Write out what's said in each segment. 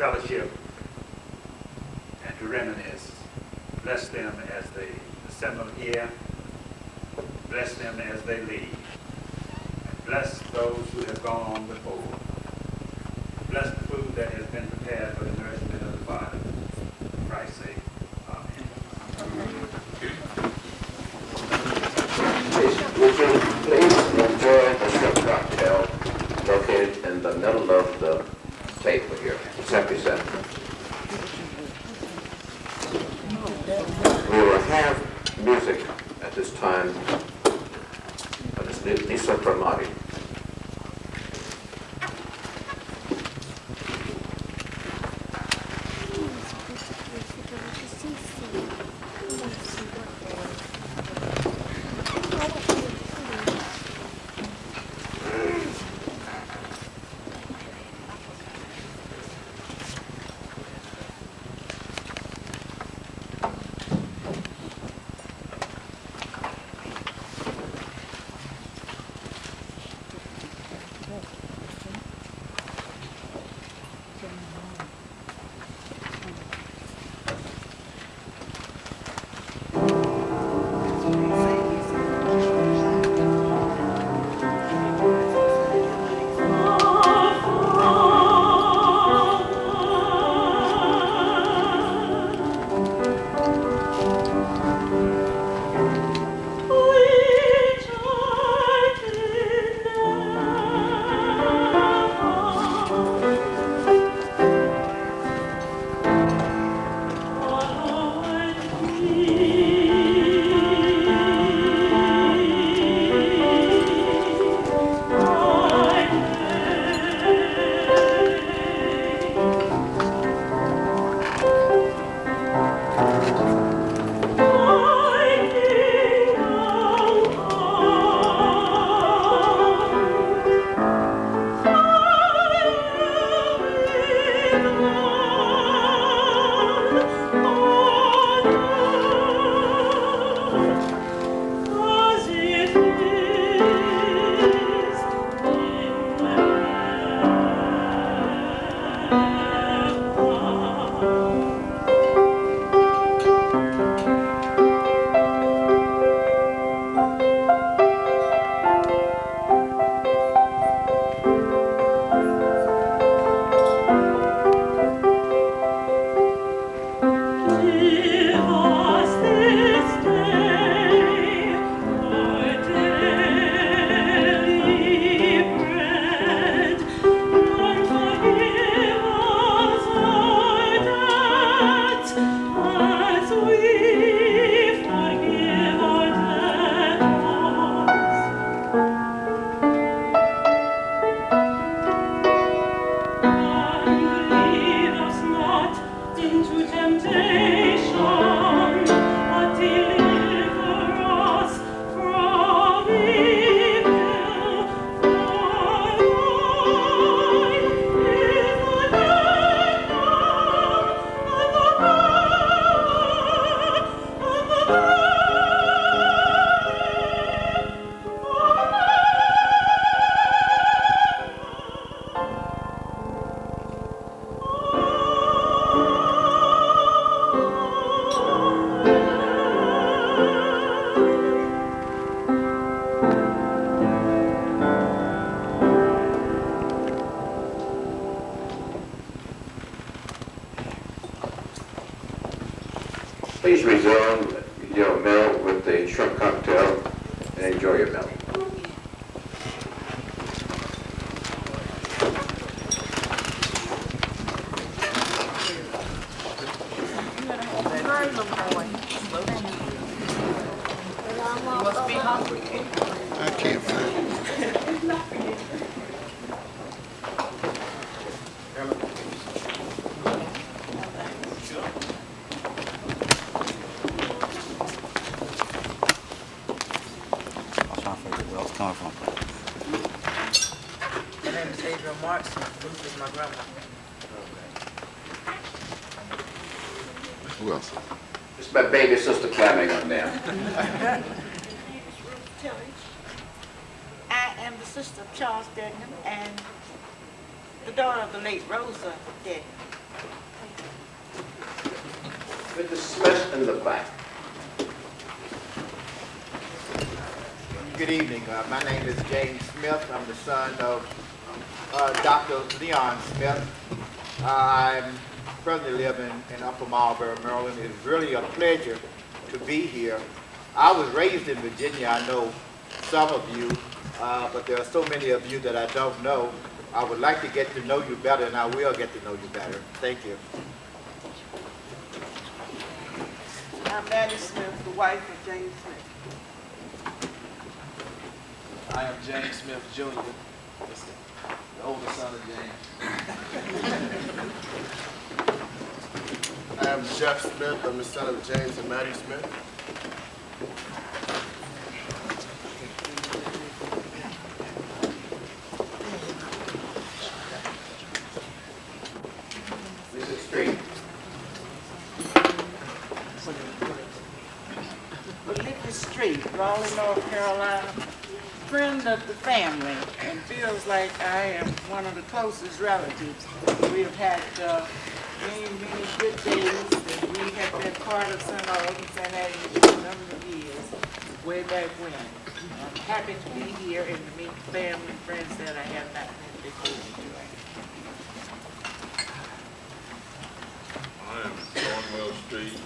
fellowship and to reminisce. Bless them as they assemble here. Bless them as they leave. And bless those who have gone on before. Bless the food that has been prepared for the nourishment of the body. For Christ's sake. Amen. Would you please enjoy the shrimp cocktail located in the middle of the table here, simply said. We will have music at this time by Miss Lisa Pramati. Please resume your meal with the shrimp cocktail and enjoy your meal. I can't find it. Who else? It's my baby sister climbing on there. I am the sister of Charles Dedham and the daughter of the late Rosa Dedham. Mr. Smith in the back. Good evening. My name is James Smith. I'm the son of Dr. Leon Smith. I'm presently living in Upper Marlboro, Maryland. It's really a pleasure to be here. I was raised in Virginia. I know some of you, but there are so many of you that I don't know. I would like to get to know you better, and I will get to know you better. Thank you. I'm Maddie Smith, the wife of James Smith. I am James Smith Jr., the older son of James. I am Jeff Smith. I'm the son of James and Maddie Smith. Mrs. Street. Olivia Street, Raleigh, North Carolina. Friend of the family, and feels like I am one of the closest relatives. We have had many, many good days, and we have been part of St. Albans and St. Agnes for a number of years, way back when. I'm happy to be here and to meet family and friends that I have not met before. I am Cornwell Street.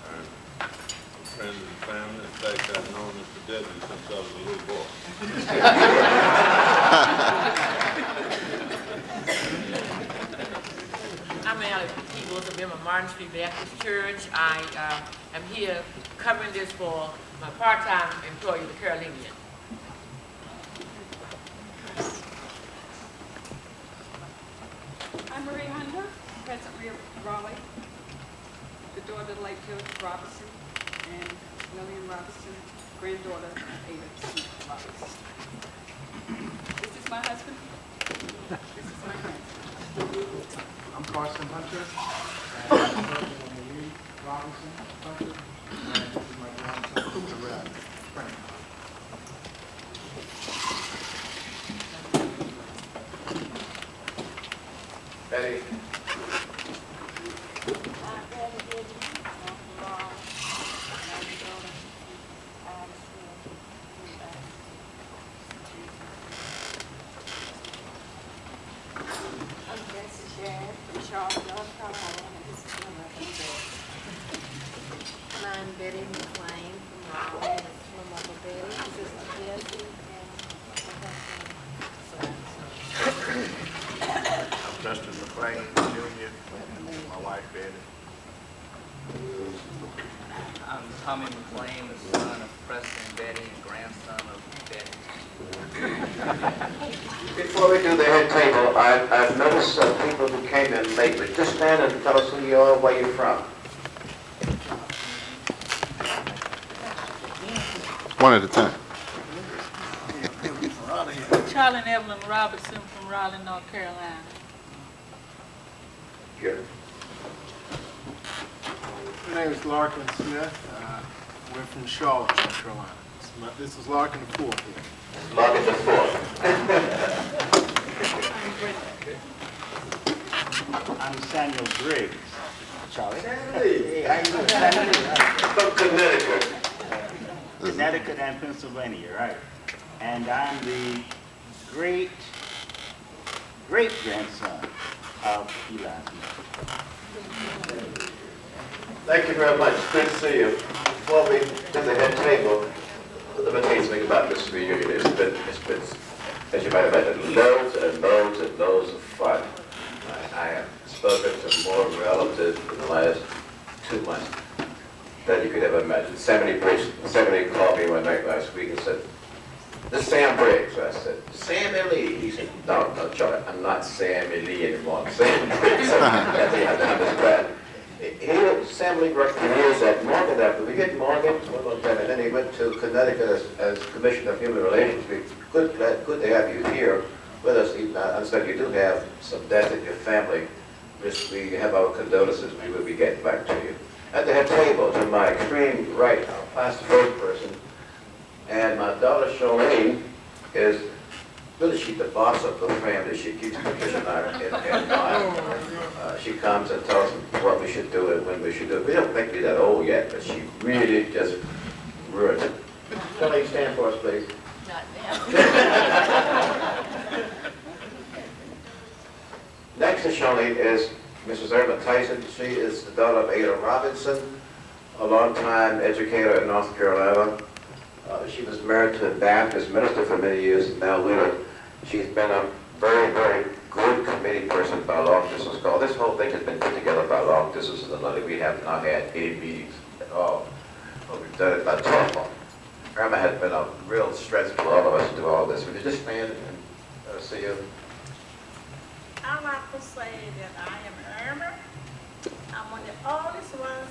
I'm a friend of the family. In fact, I've known Mr. Dudley since I was a little boy. I'm Alex Peebles, a member of Martin Street Baptist Church. I am here covering this for my part-time employee, the Carolinian. I'm Marie Hunter, presently of Raleigh, the daughter of late Judge Robinson and Lillian Robinson, granddaughter of Ada Smith Robinson. This is my husband. This is my grandson. I'm Carson Hunter, and I'm Marie Robinson Hunter, and this is my grandson, Terrell Frank. Betty. I'm Betty McLean from Raleigh, and it's my mother Betty. This is Jessie I'm Justin McLean, Jr., my wife, Betty. I'm Tommy McLean, the son of Preston Betty and grandson of Betty. Before we do the head table, I've noticed some people who came in late. But just stand and tell us who you are, where you're from. One at a time. Charlie and Evelyn Robertson from Raleigh, North Carolina. Here. My name is Larkin Smith. We're from Charlotte, North Carolina. This is Larkin the Fourth here. Larkin the Fourth. I'm Samuel Briggs. Charlie. Hey, how you doing? From Connecticut. Connecticut and Pennsylvania, right. And I'm the great-grandson of Eli Smith. Thank you very much. Good to see you. Before we do the head table, let me tell you something about this reunion. It's been, as you might imagine, loads and loads and loads of fun. I have spoken to more relatives in the last 2 months than you could ever imagine. Somebody called me one night last week and said, "This is Sam Briggs." I said, "Sammy Lee." He said, No, Charlie, I'm not Sammy Lee anymore. I'm Sam Briggs. I'm his friend. Sam Lee worked for years at Morgan after we hit Morgan, and then he went to Connecticut as Commissioner of Human Relations. Good to have you here with us. I understand you do have some death in your family. We have our condolences. We will be getting back to you. At the head table, to my extreme right, our pastor first person, and my daughter Charlene is really she's the boss of the family. She keeps Patricia and I in line. She comes and tells them what we should do and when we should do it. We don't think we're that old yet, but she really just ruined it. Shirley, stand for us, please. Not now. Next to Shirley is Mrs. Irma Tyson. She is the daughter of Ada Robinson, a longtime educator in North Carolina. She was married to a Baptist minister for many years, and now later she's been a very, very good committee person by long distance call. This whole thing has been put together by long distance, and we have not had any meetings at all. But we've done it by telephone. Irma has been a real strength for all of us to do all this. Would you just stand and see you? I like to say that I am Irma. I'm one of the oldest ones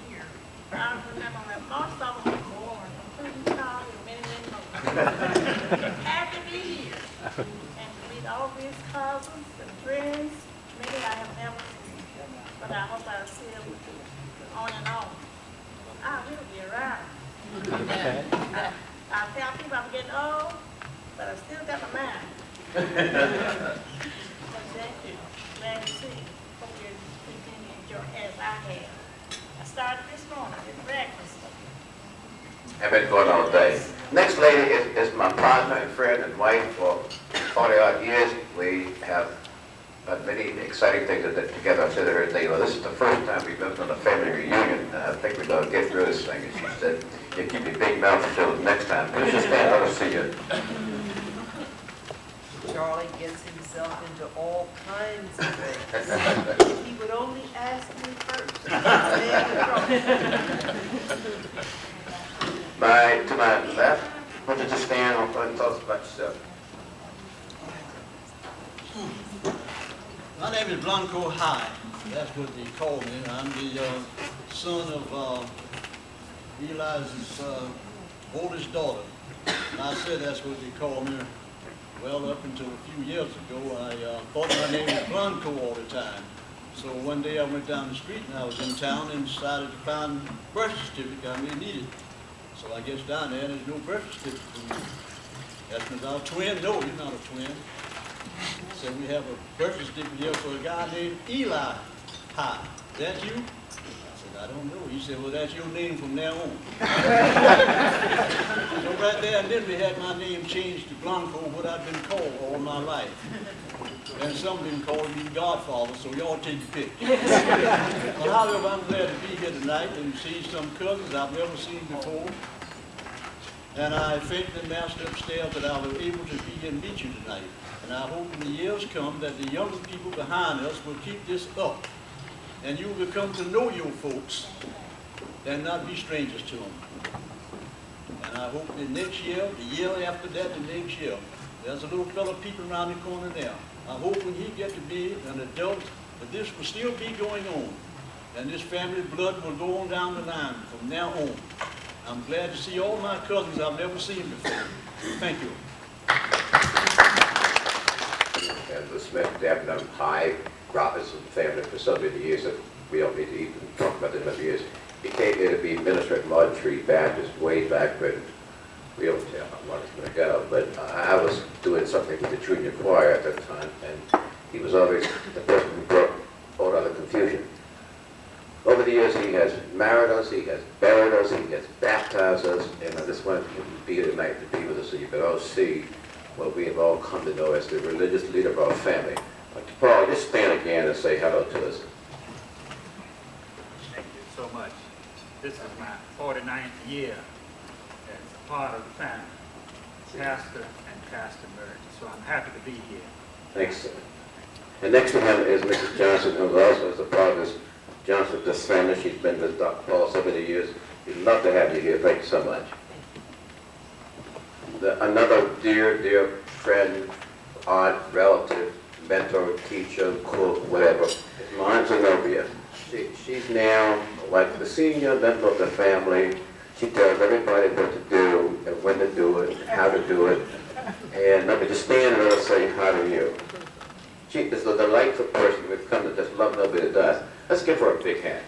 here. I remember when most of them were born, including Charlie and many, many more. Happy to be here and to meet all these cousins and friends. Many I have never seen, but I hope I'll see them on and on. I will be around. I tell people I'm getting old, but I still got my mind. Thank you. Glad to see you. Hope you continue to enjoy as I have. I started this morning with breakfast. I've been going all day. Next lady is my partner and friend and wife for 40-odd years. We have many exciting things together. I said to her, Dale, this is the first time we've been on a family reunion, and I think we're going to get through this thing. And she said, you keep your big mouth until next time. Let's just stand up and see you. Charlie gets himself into all kinds of things. If he would only ask me first. To my left, why don't you just stand and tell us about yourself? My name is Blanco High. That's what they call me. I'm the son of Eli's oldest daughter. And I said that's what they call me. Well, up until a few years ago, I thought my name was Blanco all the time. So one day I went down the street and I was in town and decided to find a birth certificate I may need it. So I guess down there, there's no birth certificate for me. That's because our twin. No, he's not a twin. So we have a birth certificate here for a guy named Eli. Hi, is that you? I said, I don't know. He said, well, that's your name from now on. So right there and then we had my name changed to Blanco, what I've been called all my life. And some been calling me Godfather, so y'all take your pick. But however, I'm glad to be here tonight and see some cousins I've never seen before. And I thank the master upstairs that I was able to be here and meet you tonight. And I hope in the years come that the younger people behind us will keep this up. And you will come to know your folks and not be strangers to them. And I hope the next year, the year after that, the next year, there's a little fellow peeping around the corner there. I hope when he gets to be an adult, that this will still be going on. And this family blood will go on down the line from now on. I'm glad to see all my cousins I've never seen before. Thank you. And the Smith, Debenham, High, Robinson family for so many years that we don't need to even talk about them in years. He came here to be minister at Mud Tree Baptist way back when we don't tell how long it's going to go, but I was doing something with the junior choir at that time, and he was always the person who brought all other confusion. Over the years, he has married us, he has buried us, he has baptized us, and I just wanted him to be here tonight to be with us so you could all see what we have all come to know as the religious leader of our family. Paul, just stand again and say hello to us. Thank you so much. This is my 49th year as a part of the family, pastor and pastor emeritus, so I'm happy to be here. Thanks, sir. And next to him is Mrs. Johnson, who also is a part of this Johnson Descendants. She's been with Dr. Paul so many years. We'd love to have you here. Thank you so much. Another dear, dear friend, aunt, relative, mentor, teacher, cook, whatever, is Mom Zenobia. She's now like the senior member of the family. She tells everybody what to do and when to do it, and how to do it. And let me just stand and let her say hi to you. She is a delightful person. We've come to just love nobody that does. Let's give her a big hand.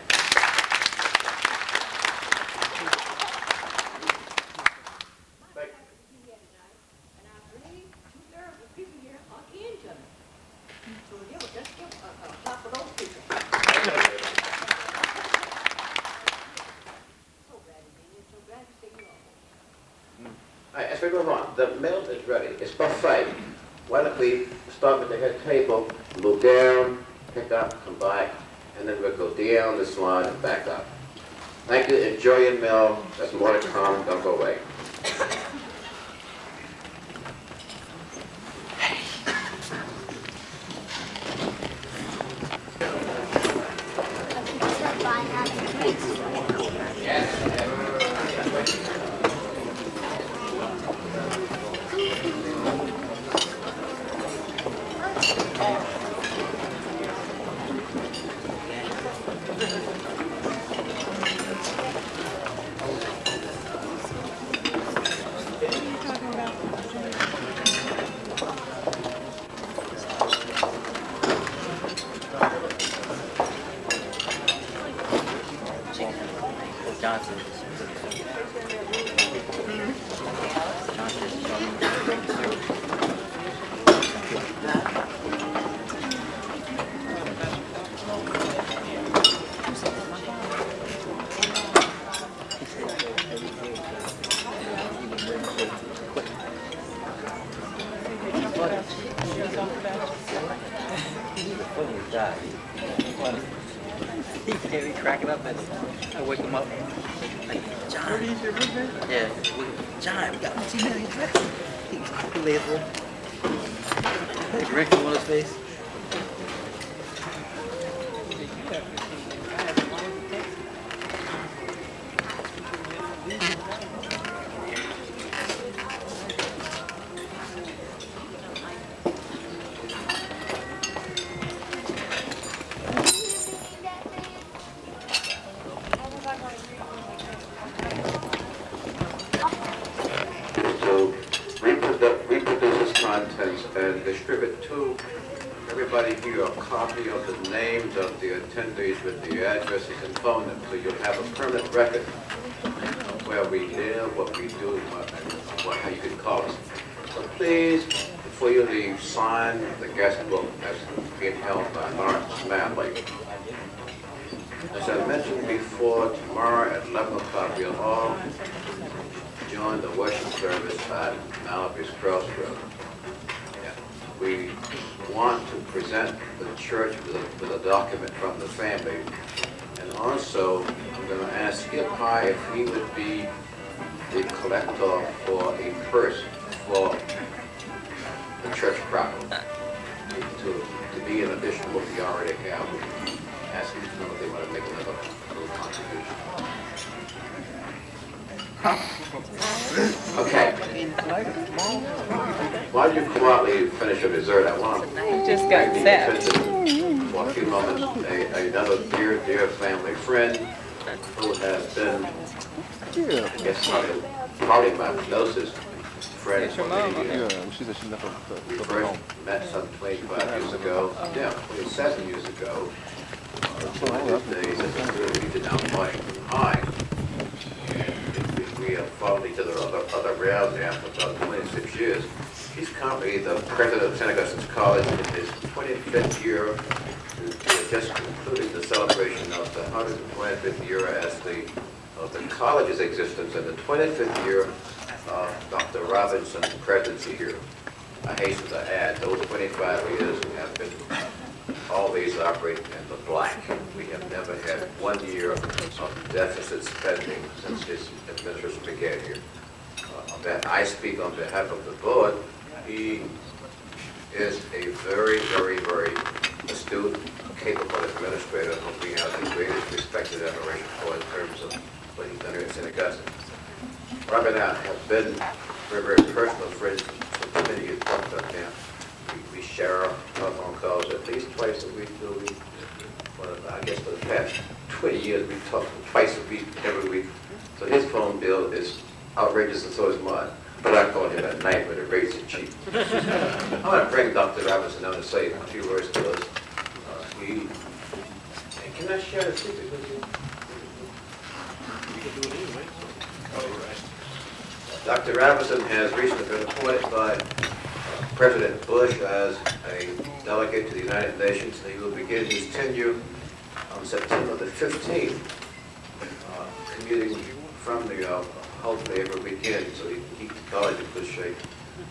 Trigger one, the meal is ready. It's buffet. Why don't we start with the head table, move down, pick up, come back, and then we'll go down this line and back up. Thank you. Enjoy your meal. There's more to come. Don't go away. He cracking up and I wake him up. Like, John. Yeah. John, we got to see that. He lays there. Like wrinkle on his face. And distribute to everybody here a copy of the names of the attendees with the addresses and phone numbers, so you'll have a permanent record of where we live, what we do, and how you can call us. So please, before you leave, sign the guest book that's being held by Lawrence Manley. As I mentioned before, tomorrow at 11 o'clock, we'll all join the worship service at Malaby's Crossroads. We want to present the church with a document from the family. And also, I'm going to ask Skip High if he would be the collector for a purse for the church property. To be in addition to what we already have. Ask him to know if they want to make another little contribution. Okay. While you quietly finish your dessert, I want to just got set for a few moments another dear family friend who has been, I guess, probably my closest friend for many years. We first met some 25 years ago, 27 years ago. Days as a did out Washington High. We have followed each other other rounds after about 26 years. He's currently the president of St. Augustine's College in his 25th year. We are just concluding the celebration of the 125th year of the college's existence and the 25th year of Dr. Robinson's presidency here. I hasten to add, those 25 years have been always operating in the black. We have never had 1 year of deficit spending since his administration began here. I speak on behalf of the board. He is a very, very, very astute, capable administrator whom we have the greatest respect and admiration for in terms of what he's done here at St. Augustine. Robert and I have been very, very personal friends for many years. We share our phone calls at least twice a week. I guess for the past 20 years, we talk twice a week, every week. So his phone bill is outrageous, and so is mine. But I call him at night when the rates are cheap. I want to bring Dr. Robinson down to say a few words to us. Can I share a secret with you? You can do it anyway. All right. Dr. Robinson has recently been appointed by President Bush as a delegate to the United Nations. He will begin his tenure on September the 15th, commuting from New York hopefully every weekend so he can keep the college in good shape.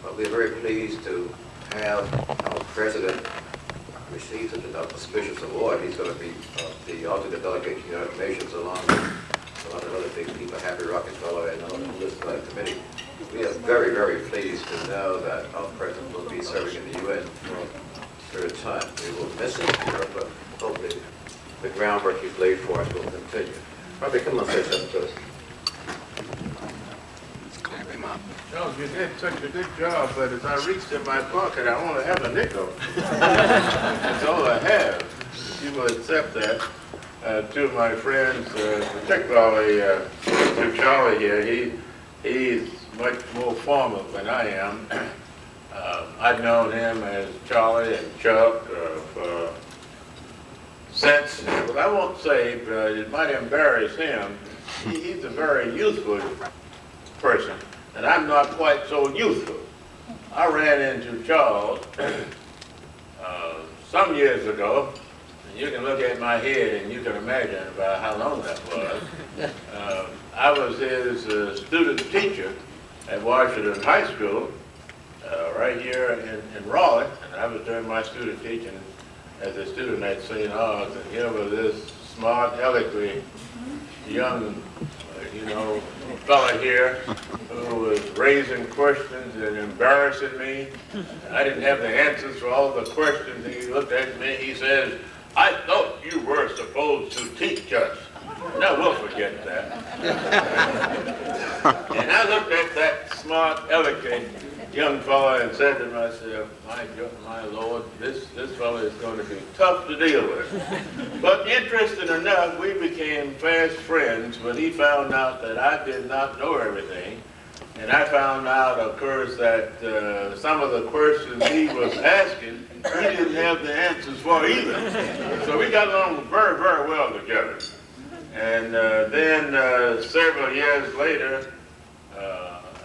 But we're very pleased to have our president receive such an auspicious award. He's going to be the alternate delegate to the United Nations along with a lot of other big people, Happy Rockefeller and all the list of that committee. We are very, very pleased to know that our president will be serving in the UN for a third time. We will miss him here, but hopefully the groundwork he's laid for us will continue. Probably come and say something to us. Charles, you did such a good job, but as I reached in my pocket, I only have a nickel. That's all I have. If you will accept that. To my friends, particularly to Charlie here, he's much more formal than I am. I've known him as Charlie and Chuck for since, well, I won't say, but it might embarrass him. He's a very youthful person, and I'm not quite so youthful. I ran into Charles some years ago, and you can look at my head and you can imagine about how long that was. I was his student teacher at Washington High School, right here in Raleigh, and I was doing my student teaching as a student at St. Aug's, and here was this smart, eloquent, young, fella here who was raising questions and embarrassing me. I didn't have the answers for all the questions. He looked at me, he says, "I thought you were supposed to teach us." Now we'll forget that. And I looked at that smart, eloquent young fellow and said to myself, my Lord, this fellow is going to be tough to deal with. But interesting enough, we became fast friends when he found out that I did not know everything. And I found out, of course, that some of the questions he was asking, he didn't have the answers for either. So we got along very, very well together. And then several years later,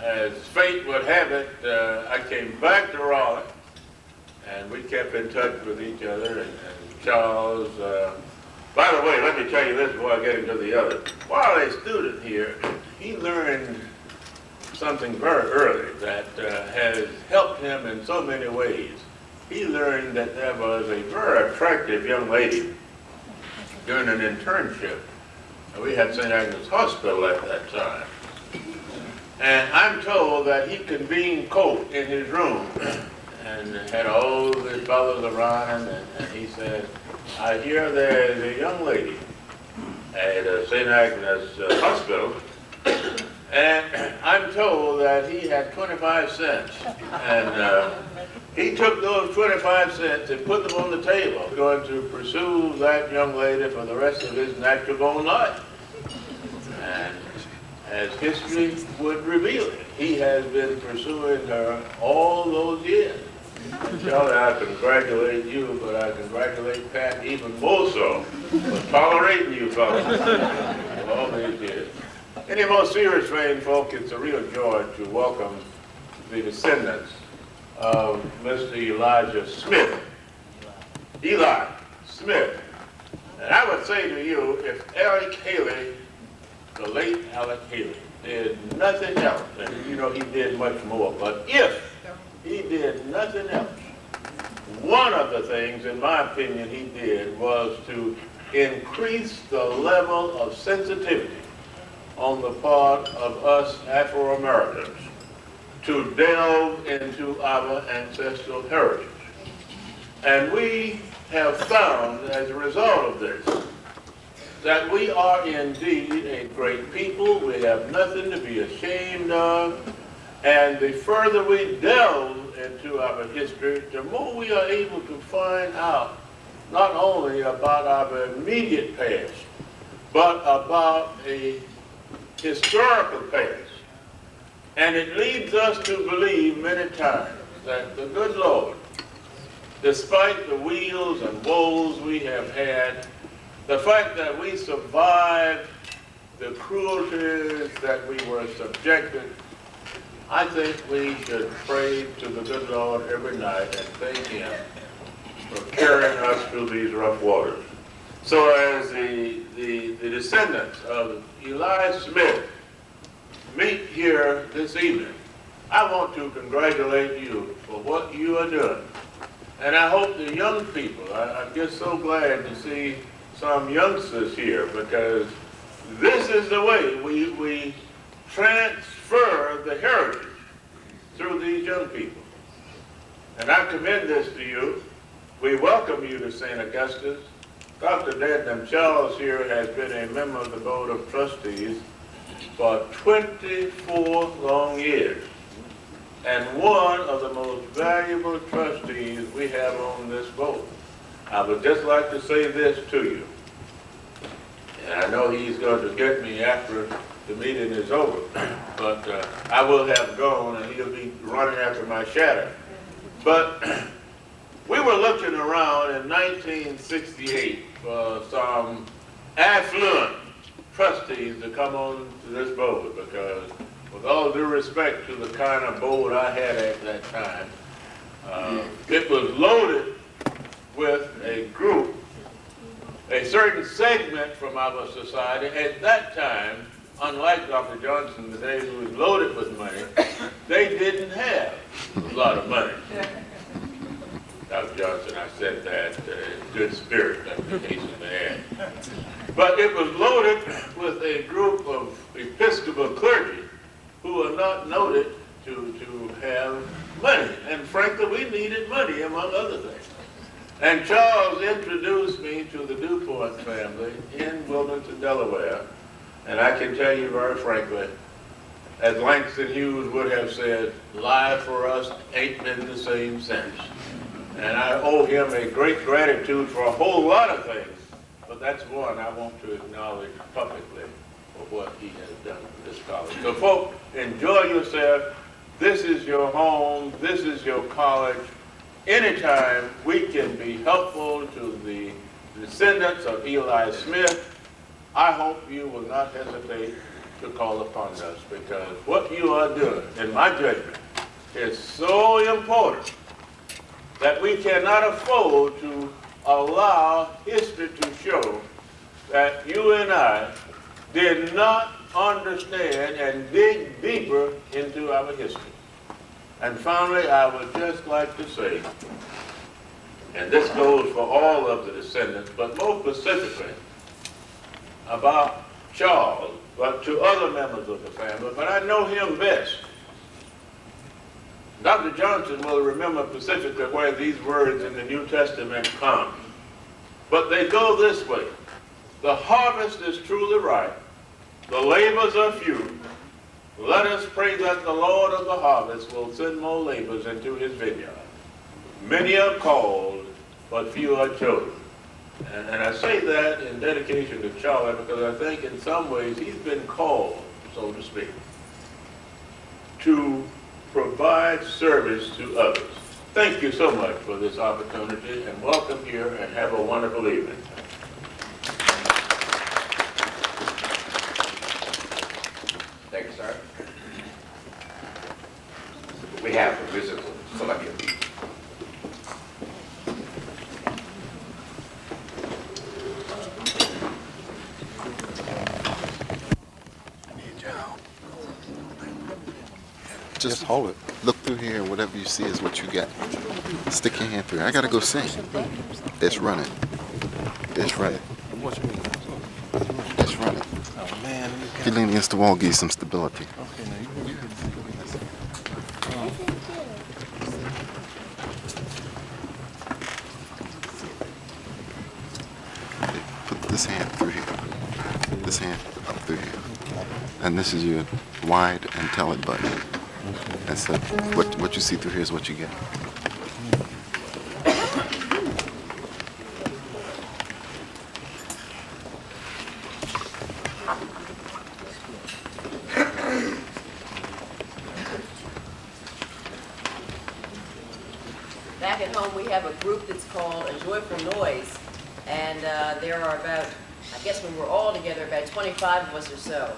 as fate would have it, I came back to Raleigh, and we kept in touch with each other. And Charles, by the way, let me tell you this before I get into the other. While a student here, he learned something very early that has helped him in so many ways. He learned that there was a very attractive young lady doing an internship. We had St. Agnes Hospital at that time. And I'm told that he convened court in his room and had all the fellows around him, and he said, "I hear there's a young lady at St. Agnes Hospital, and I'm told that he had 25 cents. And he took those 25 cents and put them on the table, going to pursue that young lady for the rest of his natural born life. And as history would reveal it, he has been pursuing her all those years. And Charlie, I congratulate you, but I congratulate Pat even more so for tolerating you fellas for all these years. Any more serious vein, folk, it's a real joy to welcome the descendants of Mr. Elijah Smith. Eli Smith. And I would say to you, if Alec Haley, the late Alec Haley, did nothing else, and you know he did much more, but if he did nothing else, one of the things, in my opinion, he did was to increase the level of sensitivity on the part of us Afro-Americans to delve into our ancestral heritage. And we have found, as a result of this, that we are indeed a great people. We have nothing to be ashamed of. And the further we delve into our history, the more we are able to find out not only about our immediate past, but about a historical past. And it leads us to believe many times that the good Lord, despite the weals and woes we have had, the fact that we survived the cruelties that we were subjected, I think we should pray to the good Lord every night and thank him for carrying us through these rough waters. So as the descendants of Eli Smith, meet here this evening, I want to congratulate you for what you are doing. And I hope the young people, I'm just so glad to see some youngsters here, because this is the way we transfer the heritage through these young people. And I commend this to you. We welcome you to St. Augustus. Dr. Dedham Charles here has been a member of the Board of Trustees for 24 long years, and one of the most valuable trustees we have on this board. I would just like to say this to you, and I know he's going to get me after the meeting is over, but I will have gone and he'll be running after my shadow. But we were looking around in 1968 for some affluent trustees to come on to this board, because with all due respect to the kind of board I had at that time, it was loaded with a group, a certain segment from our society at that time, unlike Dr. Johnson today, who was loaded with money, they didn't have a lot of money. Dr. Johnson, I said that in good spirit, in case you may add. But it was loaded with a group of Episcopal clergy who are not noted to have money. And frankly, we needed money, among other things. And Charles introduced me to the DuPont family in Wilmington, Delaware. And I can tell you very frankly, as Langston Hughes would have said, life for us ain't been the same since. And I owe him a great gratitude for a whole lot of things, but that's one I want to acknowledge publicly for what he has done for this college. So folks, enjoy yourself. This is your home. This is your college. Anytime we can be helpful to the descendants of Eli Smith, I hope you will not hesitate to call upon us, because what you are doing, in my judgment, is so important that we cannot afford to allow history to show that you and I did not understand and dig deeper into our history. And finally, I would just like to say, and this goes for all of the descendants, but more specifically about Charles, but to other members of the family, but I know him best. Dr. Johnson will remember specifically where these words in the New Testament come. But they go this way. The harvest is truly ripe. The labors are few. Let us pray that the Lord of the harvest will send more labors into his vineyard. Many are called, but few are chosen. And I say that in dedication to Charlie, because I think in some ways he's been called, so to speak, to provide service to others. Thank you so much for this opportunity, and welcome here, and have a wonderful evening. Thank you, sir. We have a visit from some of you. Just hold it. Look through here, and whatever you see is what you get. Stick your hand through. I gotta go sing. It's running. It's running. It's running. Oh man. If you lean against the wall, give you some stability. Okay, now you can Put this hand through here. This hand up through here. And this is your wide and tell it button. And so what you see through here is what you get. Back at home, we have a group that's called A Joyful Noise, and there are about, I guess when we're all together, about 25 of us or so.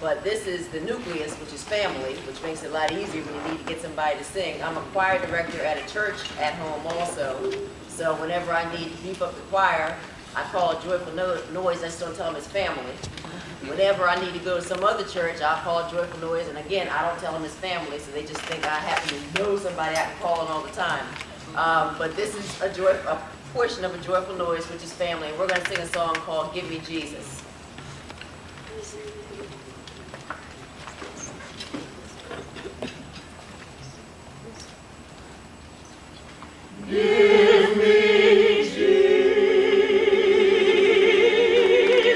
But this is the nucleus, which is family, which makes it a lot easier when you need to get somebody to sing. I'm a choir director at a church at home also, so whenever I need to beef up the choir, I call it Joyful Noise. I just don't tell them it's family. whenever I need to go to some other church, I'll call Joyful Noise, and again, I don't tell them it's family, so they just think I happen to know somebody I can call on all the time. But this is a portion of a Joyful Noise, which is family, and we're going to sing a song called Give Me Jesus. Give me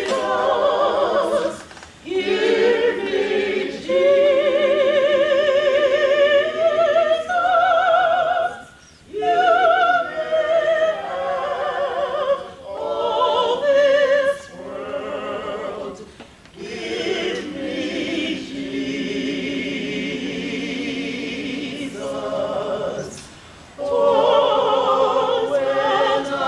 Jesus, give me Jesus, you may have all this world, give me Jesus. Oh, when I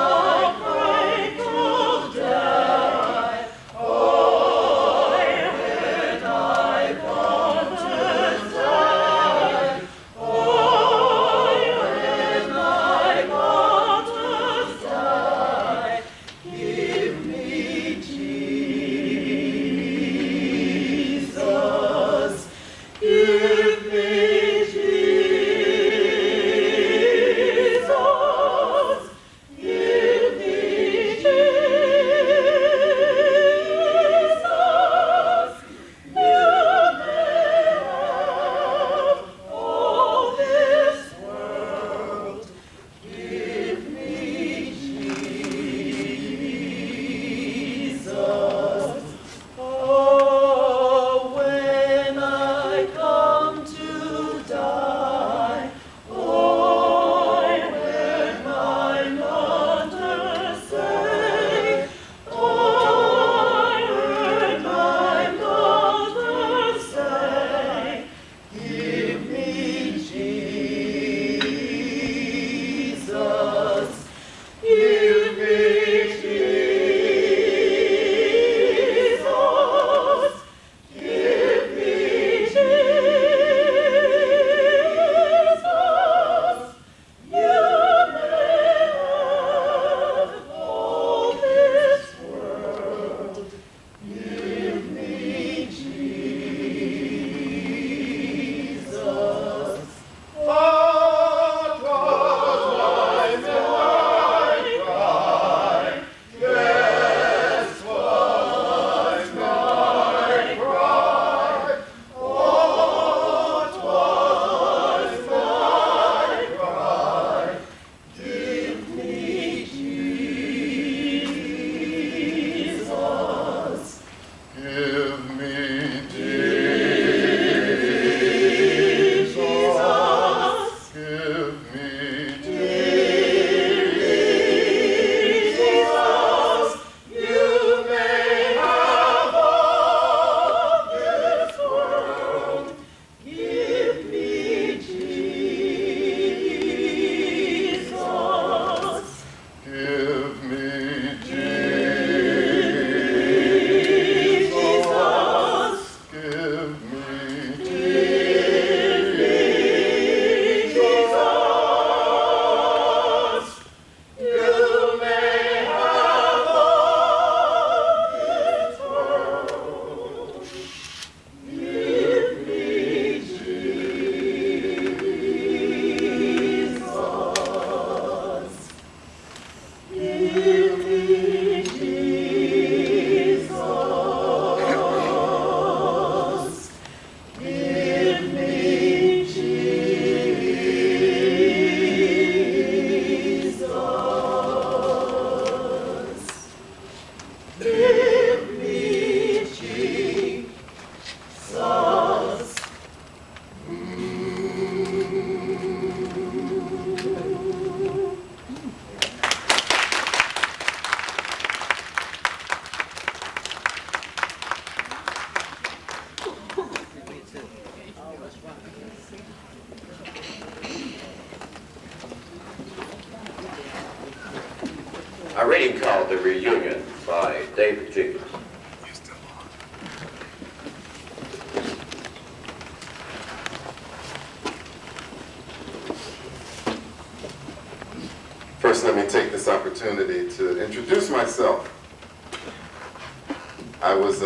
break of die, oh, when I want to die, oh, when I want to die, give me Jesus, give me Jesus, give me Jesus, you may have all this world, give me Jesus. Oh, when I come to die, oh, when my mother say, oh, when my mother say, give me Jesus, give me Jesus, give me Jesus, you may have all this world, give me Jesus. What was my cry? Yes, was my cry. What was my cry? Give me Jesus. Give me Jesus. Give me Jesus. You may have all this world. Give me Jesus. Give me Jesus. Give me Jesus. You may have all this world. Give me Jesus. Give me Jesus. Give me Jesus. Give me Jesus. A reading called The Reunion by David Jenkins. First, let me take this opportunity to introduce myself. I was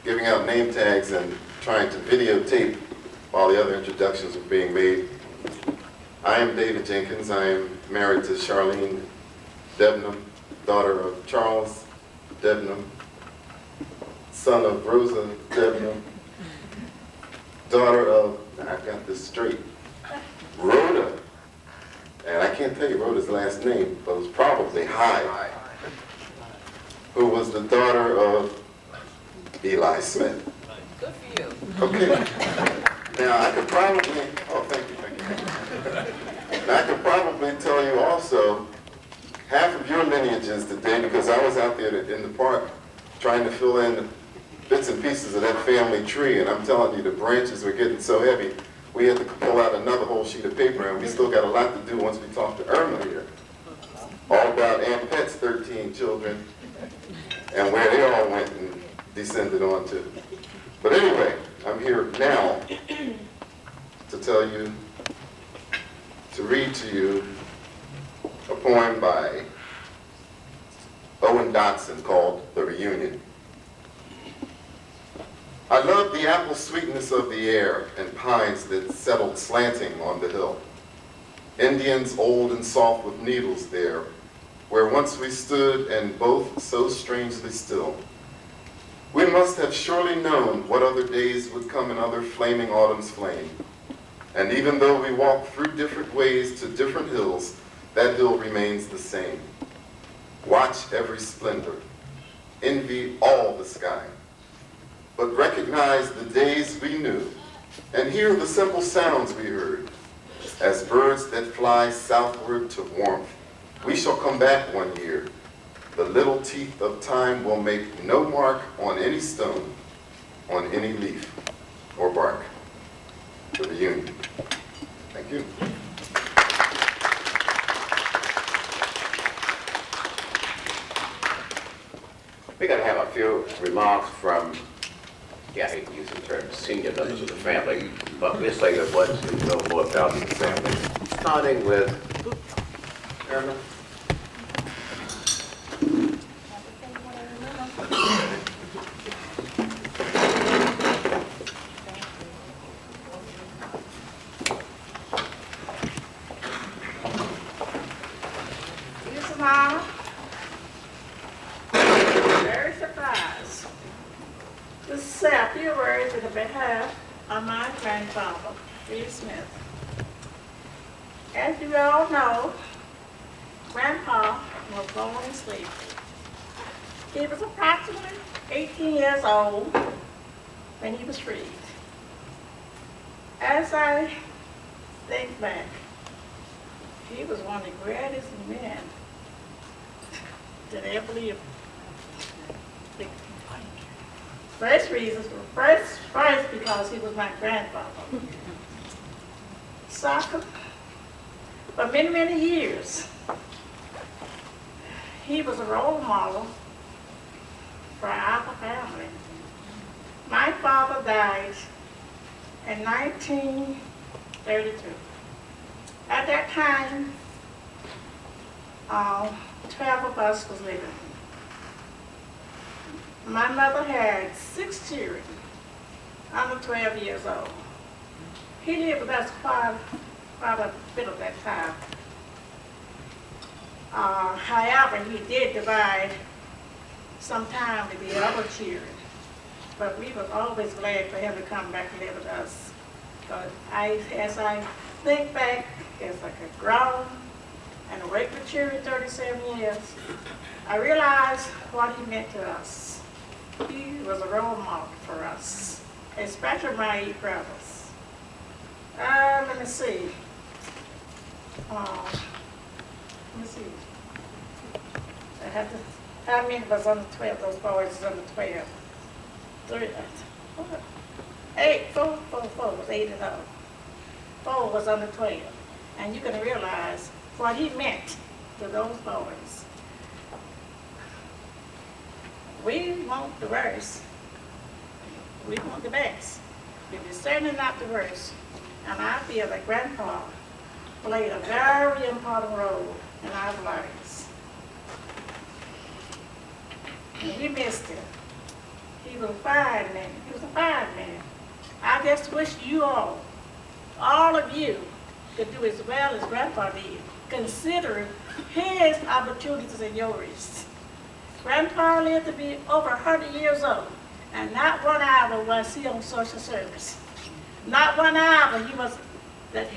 giving out name tags and trying to videotape while the other introductions were being made. I am David Jenkins. I am married to Charlene Debnam, daughter of Charles Debnam, son of Rosa Debnam, daughter of, I've got this straight, Rhoda. And I can't tell you Rhoda's last name, but it was probably Hyde, who was the daughter of Eli Smith. Good for you. Okay. Now I could probably, oh thank you. Now I could probably tell you also half of your lineages today, because I was out there in the park trying to fill in bits and pieces of that family tree, and I'm telling you the branches were getting so heavy we had to pull out another whole sheet of paper, and we still got a lot to do once we talk to Irma here. All about Aunt Pet's 13 children and where they all went and descended on to. But anyway, I'm here now to tell you, to read to you a poem by Owen Dotson called The Reunion. I love the apple sweetness of the air and pines that settled slanting on the hill. Indians old and soft with needles there, where once we stood and both so strangely still. We must have surely known what other days would come in other flaming autumn's flame. And even though we walk through different ways to different hills, that hill remains the same. Watch every splendor, envy all the sky, but recognize the days we knew, and hear the simple sounds we heard. As birds that fly southward to warmth, we shall come back one year. The little teeth of time will make no mark on any stone, on any leaf or bark. The reunion. Thank you. We're going to have a few remarks from, I hate to use the term senior members of the family, but we'll say that what's no more about the family. Starting with Irma. Very surprised to say a few words in behalf of my grandfather, Eli Smith. As you all know, Grandpa was born in slavery. He was approximately 18 years old when he was freed. As I think back, he was one of the greatest men that ever lived. First reason, first because he was my grandfather. Soccer, for many, many years, he was a role model for our family. My father died in 1932. At that time, 12 of us was living. My mother had 6 children under 12 years old. He lived with us quite a bit of that time. However, he did divide some time with the other children, but we were always glad for him to come back and live with us. But as I think back, as I could grow and a regular children 37 years, I realized what he meant to us. He was a role model for us, especially my 8 brothers. Let me see. How many was under 12? Those boys was under 12. 4 was 8 and 0. 4 was under 12. And you can realize what he meant to those boys. We want the worst. We want the best. But we're certainly not the worst. And I feel that Grandpa played a very important role in our lives. And we missed him. He he was a fine man. He was a fine man. I just wish you all of you, could do as well as Grandpa did, considering his opportunities and yours. Grandpa lived to be over 100 years old, and not 1 hour was he on social service. Not 1 hour he was that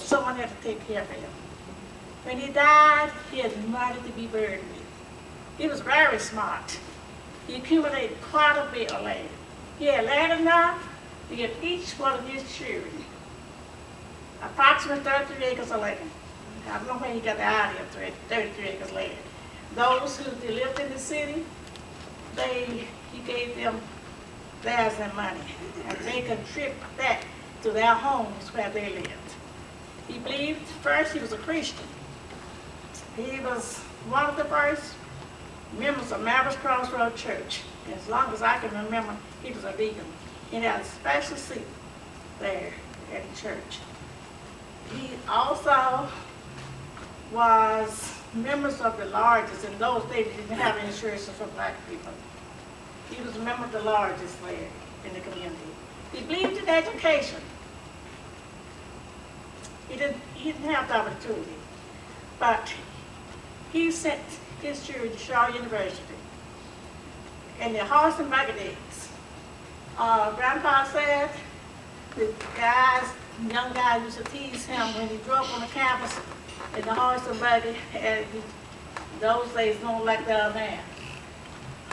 someone had to take care of him. When he died, he had money to be buried with. He was very smart. He accumulated quite a bit of land. He had land enough to give each one of his children approximately 33 acres of land. I don't know where he got the idea of 33 acres of land. Those who lived in the city, he gave them theirs and money, and they contribute that to their homes where they lived. He believed, first he was a Christian. He was one of the first members of Marist Crossroad Church. As long as I can remember, he was a deacon. He had a special seat there at the church. He also was members of the Lodges. In those days, they didn't have insurance for black people. He was a member of the Lodges there in the community. He believed in education. He didn't have the opportunity, but he sent his children to Shaw University. In the horse and buggy days, Grandpa said the young guys used to tease him when he drove on the campus in the horse and buggy, and those days don't like the other man,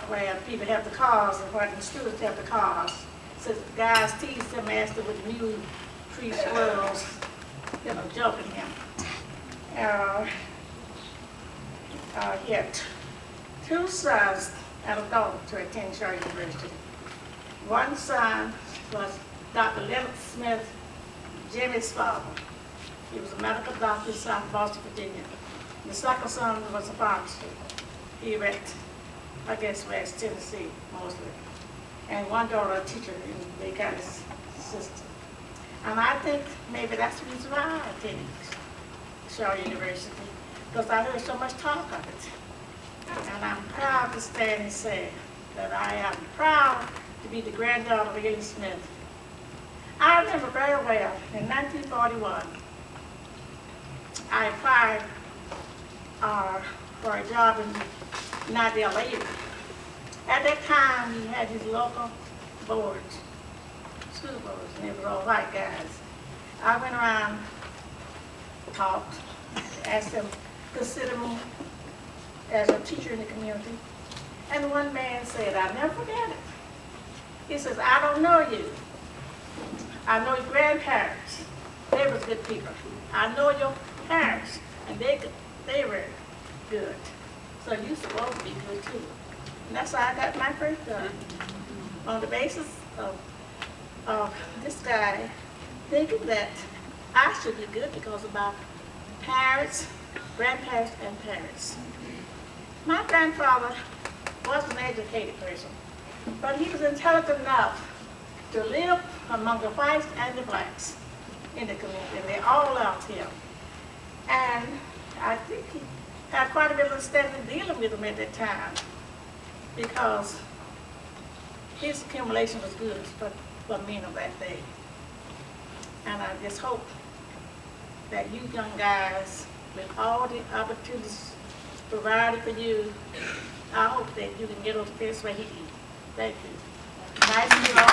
where people have the cars and where the students have the cars. So the guys teased him, asked him with new tree squirrels, joking him. He had 2 sons and a daughter to attend Shaw University. One son was Dr. Leonard Smith, Jimmy's father. He was a medical doctor in South Boston, Virginia. The second son was a pharmacist. He went, I guess, West Tennessee mostly. And one daughter, a teacher in the county system. And I think maybe that's the reason why I attended Shaw University, because I heard so much talk of it. And I'm proud to stand and say that I am proud to be the granddaughter of Eli Smith. I remember very well, in 1941, I applied for a job in Raleigh. At that time, he had his local boards, school boards, and they were all white guys. I went around, talked, asked them to consider me as a teacher in the community. And one man said, I'll never forget it. He says, I don't know you. I know your grandparents. They was good people. I know your parents, and they were good. So you're supposed to be good too. And that's how I got my first job. On the basis of this guy thinking that I should be good because of my parents, grandparents, and parents. My grandfather was an educated person, but he was intelligent enough to live among the whites and the blacks in the community, and they all loved him. And I think he had quite a bit of understanding dealing with them at that time, because his accumulation was good for men of that day. And I just hope that you young guys, with all the opportunities provided for you, I hope that you can get on the fence where he is. Thank you. Nice to meet you all.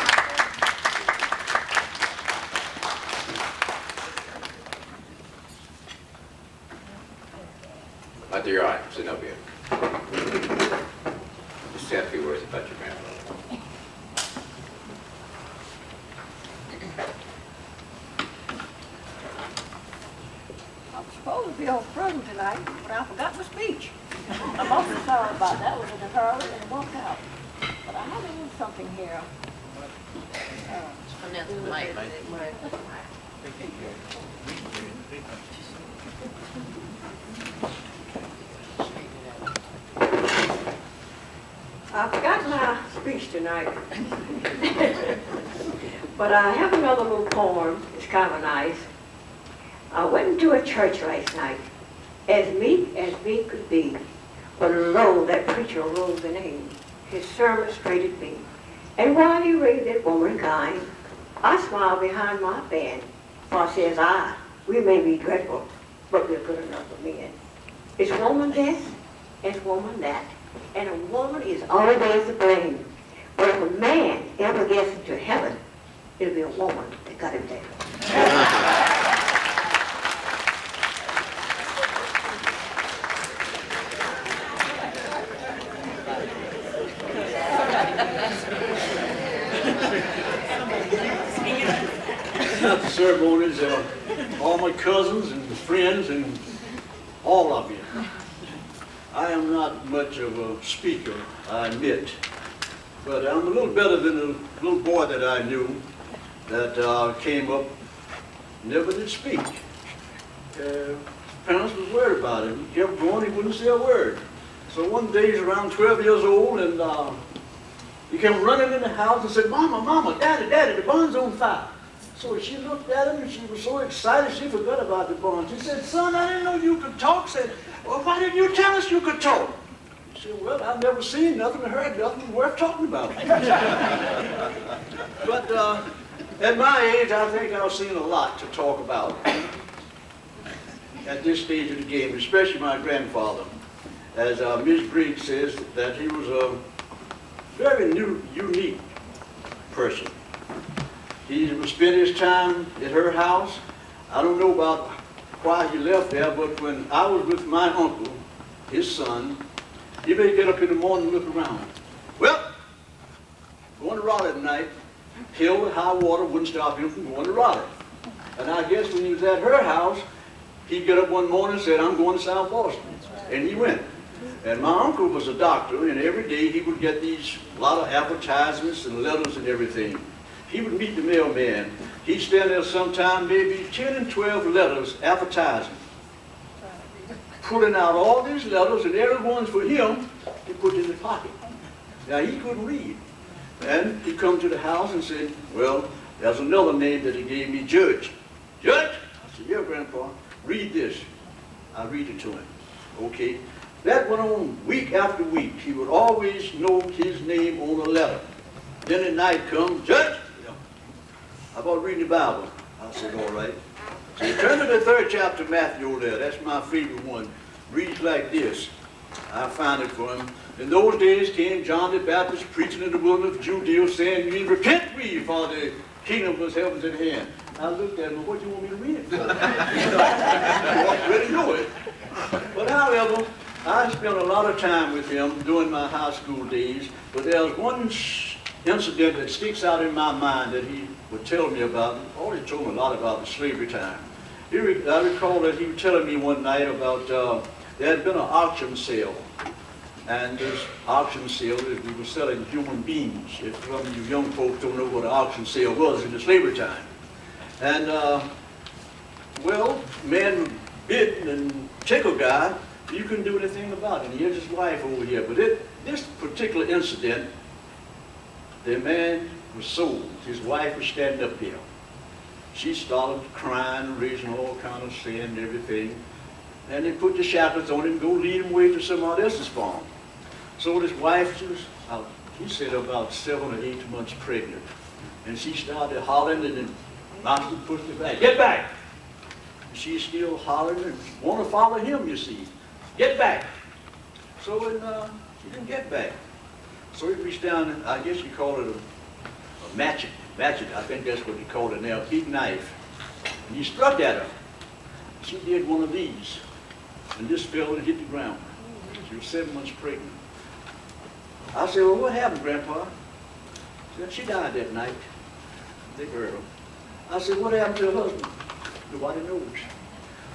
Under your eye, Zenobia. Just say a few words about your grandfather. I'm supposed to be on program tonight, but I forgot my speech. I'm awfully sorry about that. I was in a hurry and walked out. But I have a little something here. I forgot my speech tonight. But I have another little poem. It's kind of nice. I went into a church last night, as meek could be, when lo, that preacher rose in aim. His sermon straight at me, And while you read it, womankind, I smile behind my fan, for says I, we may be dreadful, but we're good enough for men. It's woman this, it's woman that, and a woman is always to blame. But if a man ever gets into heaven, it'll be a woman that got him there. At the ceremonies, all my cousins and friends and all of you. I am not much of a speaker, I admit, but I'm a little better than a little boy that I knew that came up, never did speak. Parents was worried about him. He kept going, he wouldn't say a word. So one day he's around 12 years old, and he came running in the house and said, Mama, Mama, Daddy, Daddy, the barn's on fire. So she looked at him and she was so excited she forgot about the barn. She said, son, I didn't know you could talk. Said, well, why didn't you tell us you could talk? He said, well, I've never seen nothing or heard nothing worth talking about. But at my age, I think I've seen a lot to talk about at this stage of the game, especially my grandfather. As Ms. Briggs says, that he was a very unique person. He would spend his time at her house. I don't know about why he left there, but when I was with my uncle, his son, he may get up in the morning and look around. Well, going to Raleigh tonight, hill and high water wouldn't stop him from going to Raleigh. And I guess when he was at her house, he'd get up one morning and said, I'm going to South Boston. And he went. And my uncle was a doctor, and every day he would get a lot of advertisements and letters and everything. He would meet the mailman. He'd stand there sometime, maybe 10 and 12 letters advertising. Pulling out all these letters, and every one's for him, he put in his pocket. Now, he couldn't read. And he come to the house and said, well, there's another name that he gave me, Judge. Judge? I said, yeah, Grandpa, read this. I read it to him. Okay. That went on week after week. He would always know his name on a letter. Then at night come, Judge, how about reading the Bible? I said, all right. So you turn to the 3rd chapter of Matthew over there. That's my favorite one. Reads like this. I found it for him. In those days came John the Baptist preaching in the wilderness of Judea, saying, ye repent ye, for the kingdom of heaven is at hand. I looked at him, what do you want me to read it for? I already know it. But however, I spent a lot of time with him during my high school days, but there was one incident that sticks out in my mind that he would tell me about. He always told me a lot about the slavery time. I recall that he was telling me one night about there had been an auction sale. And this auction sale is we were selling human beings. If some of you young folks don't know what an auction sale was in the slavery time. And, well, man would bid and take a guy, you couldn't do anything about it. And here's his wife over here. But this particular incident, the man was sold. His wife was standing up here. She started crying, raising all kind of sin and everything. And they put the shackles on him and go lead him away to somebody else's farm. So his wife, she said about 7 or 8 months pregnant. And she started hollering, and then Master pushed her back. Get back! And she's still hollering and want to follow him, you see. Get back! So she didn't get back. So he reached down, and I guess you call it a matchet. Matchet, I think that's what you call it now, a big knife. And he struck at her. She did one of these, and this fell and hit the ground. She was 7 months pregnant. I said, well, what happened, Grandpa? She said, she died that night, the girl. I said, what happened to her husband? Nobody knows.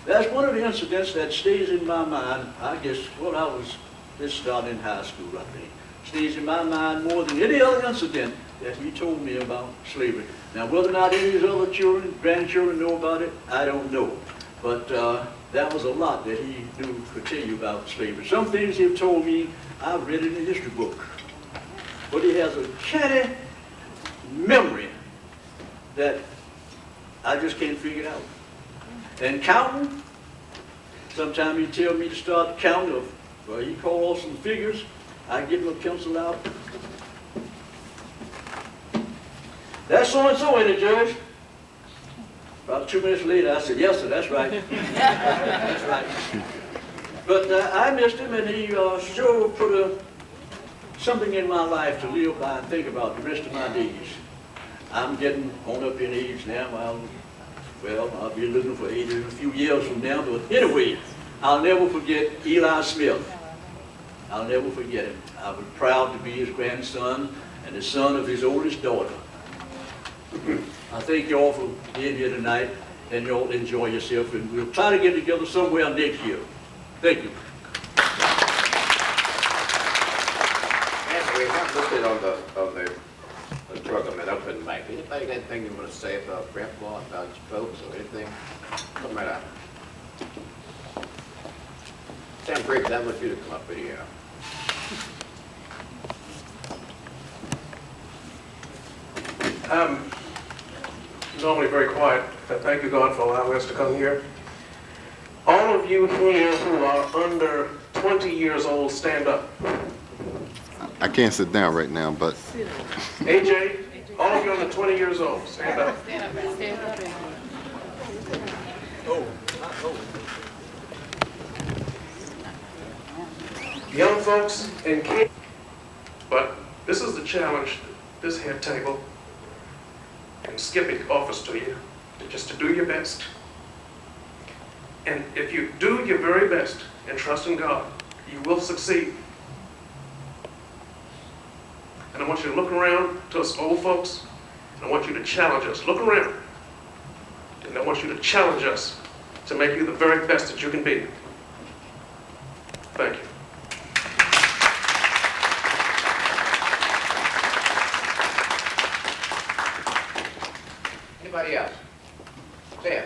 That's one of the incidents that stays in my mind, I guess, well, I was just starting in high school, I think. Stays in my mind more than any other incident that he told me about slavery. Now, whether or not any of his other children, grandchildren know about it, I don't know. But that was a lot that he knew, could tell you about slavery. Some things he've told me, I've read it in the history book. But he has a canny memory that I just can't figure it out. And counting, sometimes he'd tell me to start counting, he called some figures. I get my pencil out. "That's so-and-so, ain't it, Judge?" About 2 minutes later, I said, "Yes, sir, that's right." That's right. But I missed him, and he sure put something in my life to live by and think about the rest of my days. I'm getting on up in age now. I'll be looking for 80 in a few years from now. But anyway, I'll never forget Eli Smith. I'll never forget him. I was proud to be his grandson and the son of his oldest daughter. I thank you all for being here tonight, and you all enjoy yourself, and we'll try to get together somewhere next year. Thank you. And we have listed on the program an open mic. Anybody got anything you want to say about Grandpa, about your folks, or anything? Come right out. Sam Briggs, I want you to come up with here. I'm normally very quiet, but thank you, God, for allowing us to come here. All of you here who are under 20 years old, stand up. I can't sit down right now, but AJ, all of you under 20 years old, stand up. Young folks and kids, but this is the challenge this head table and Skippy offers to you, just to do your best. And if you do your very best and trust in God, you will succeed. And I want you to look around to us old folks, and I want you to challenge us. Look around, and I want you to challenge us to make you the very best that you can be. Thank you. Anybody else? Sam,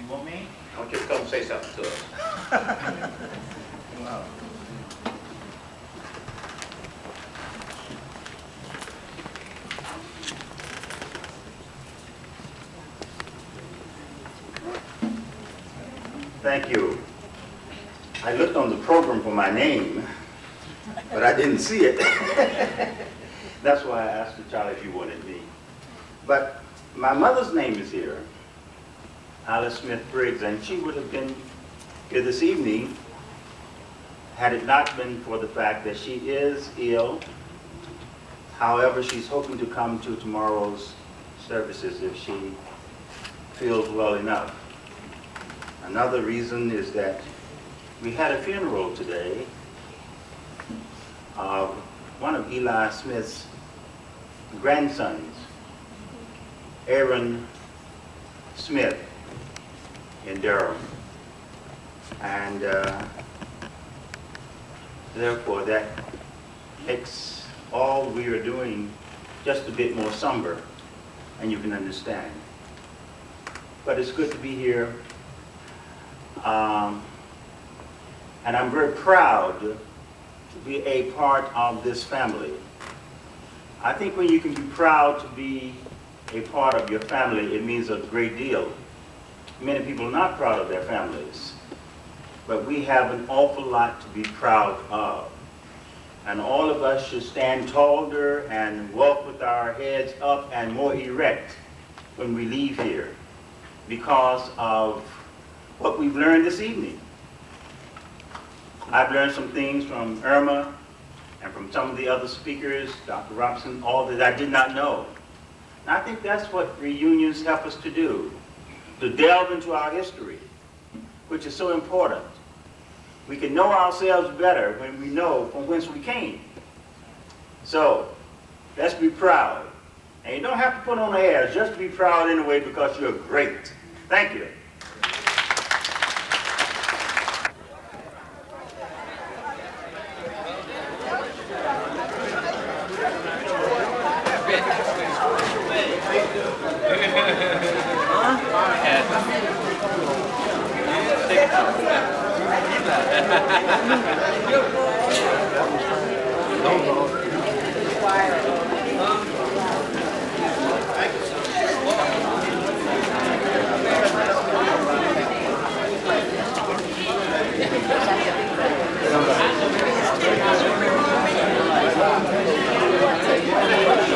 You want me? I want you to come and say something to us. Wow. Thank you. I looked on the program for my name, but I didn't see it. That's why I asked the child if you wanted me. But my mother's name is here, Alice Smith Briggs, and she would have been here this evening had it not been for the fact that she is ill. However, she's hoping to come to tomorrow's services if she feels well enough. Another reason is that we had a funeral today of one of Eli Smith's grandsons, Aaron Smith, in Durham. And therefore that makes all we are doing just a bit more somber, and you can understand. But it's good to be here. And I'm very proud to be a part of this family. I think when you can be proud to be a part of your family, it means a great deal. Many people are not proud of their families, but we have an awful lot to be proud of. And all of us should stand taller and walk with our heads up and more erect when we leave here because of what we've learned this evening. I've learned some things from Irma and from some of the other speakers, Dr. Robinson, all that I did not know. And I think that's what reunions help us to do, to delve into our history, which is so important. We can know ourselves better when we know from whence we came. So, let's be proud. And you don't have to put on airs, just be proud anyway because you're great. Thank you.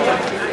Thank you.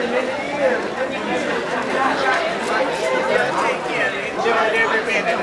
Enjoyed every minute of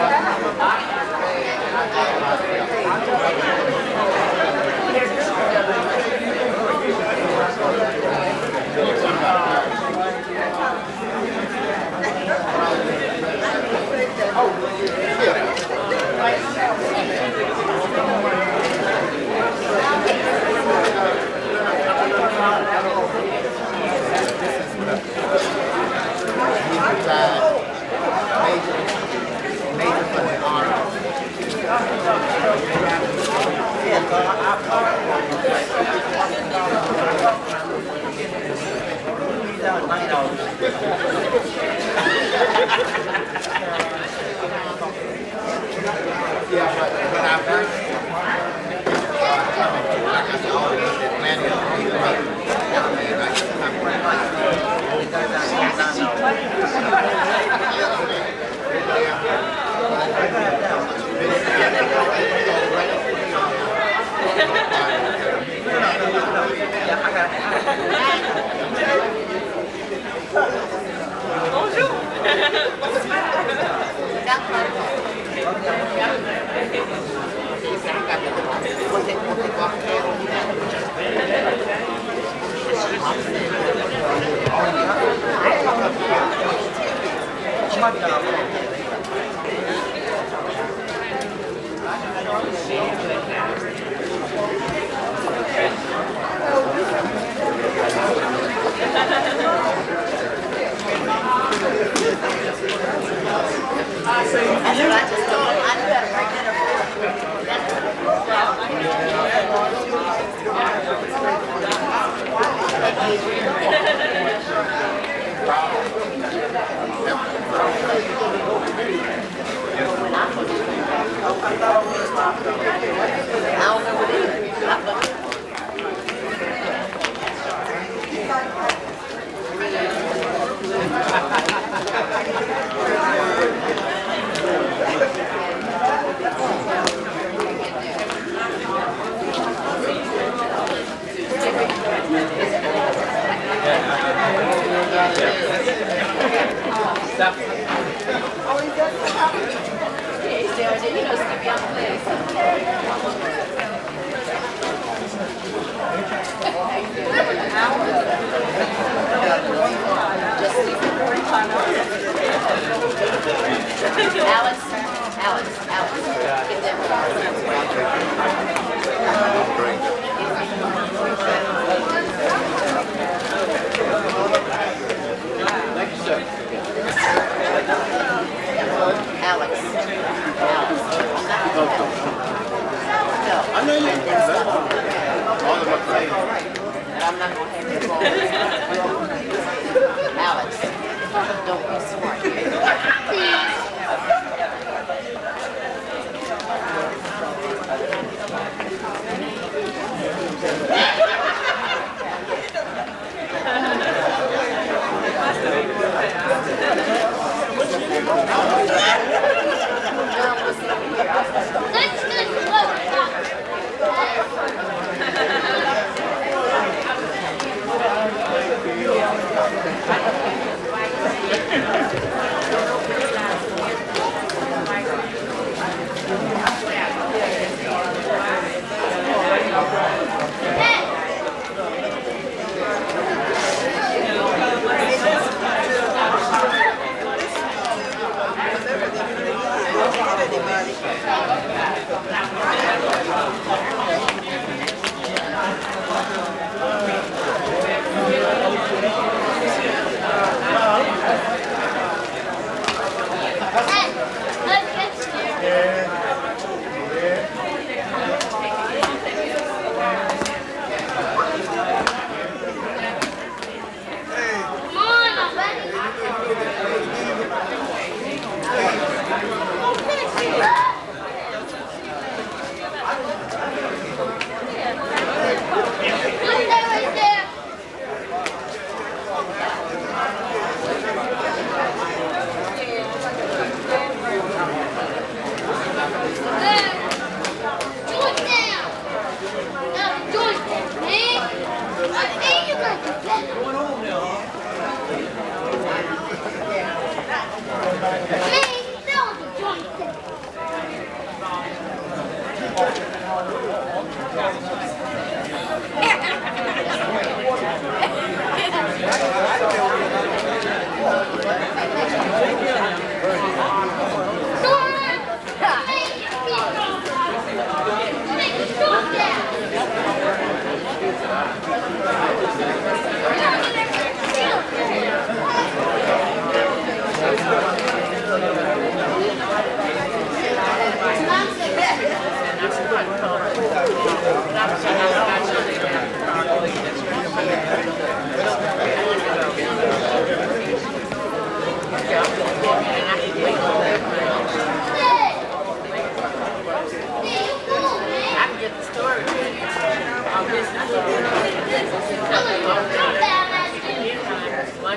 I'm not going to have you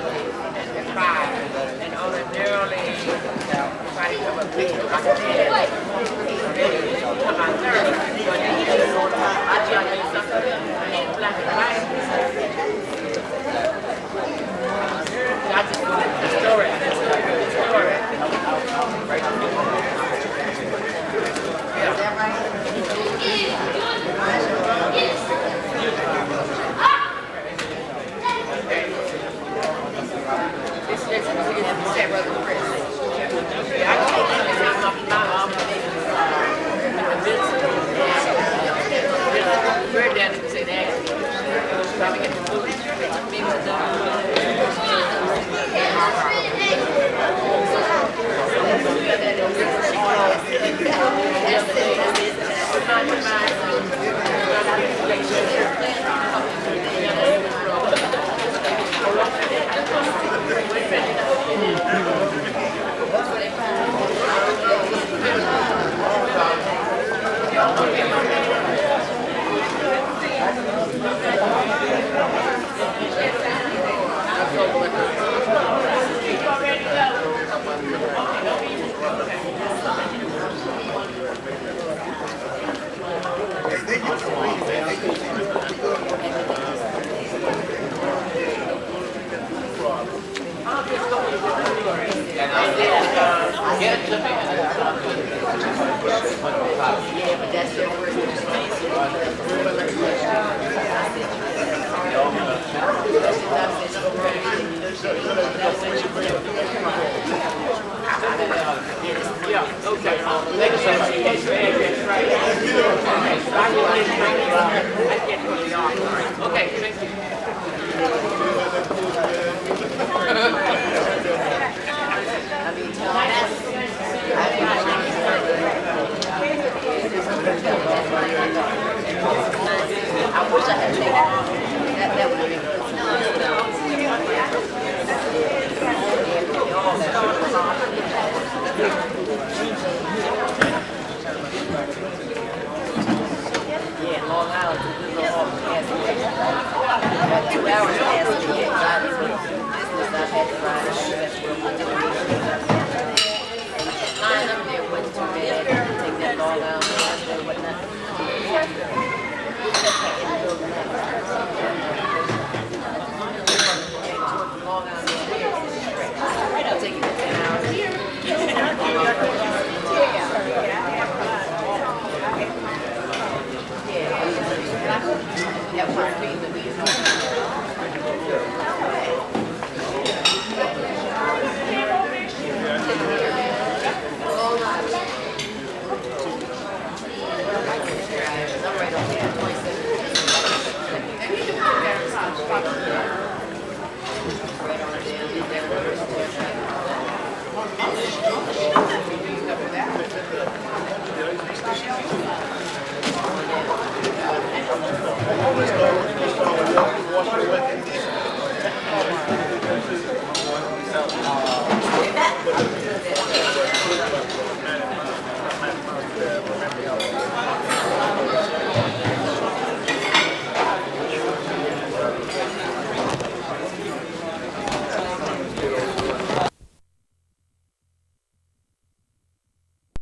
25, and ordinarily, everybody come up big, I can tell you, like, come out 30, but I tell you something, in black and white, I just want the story, the story. Is that right? It's several of Chris. Yeah, I can't my mom we're down to St. Agnes. Trying to get the food. Maybe it's done. I wish I had taken that would have been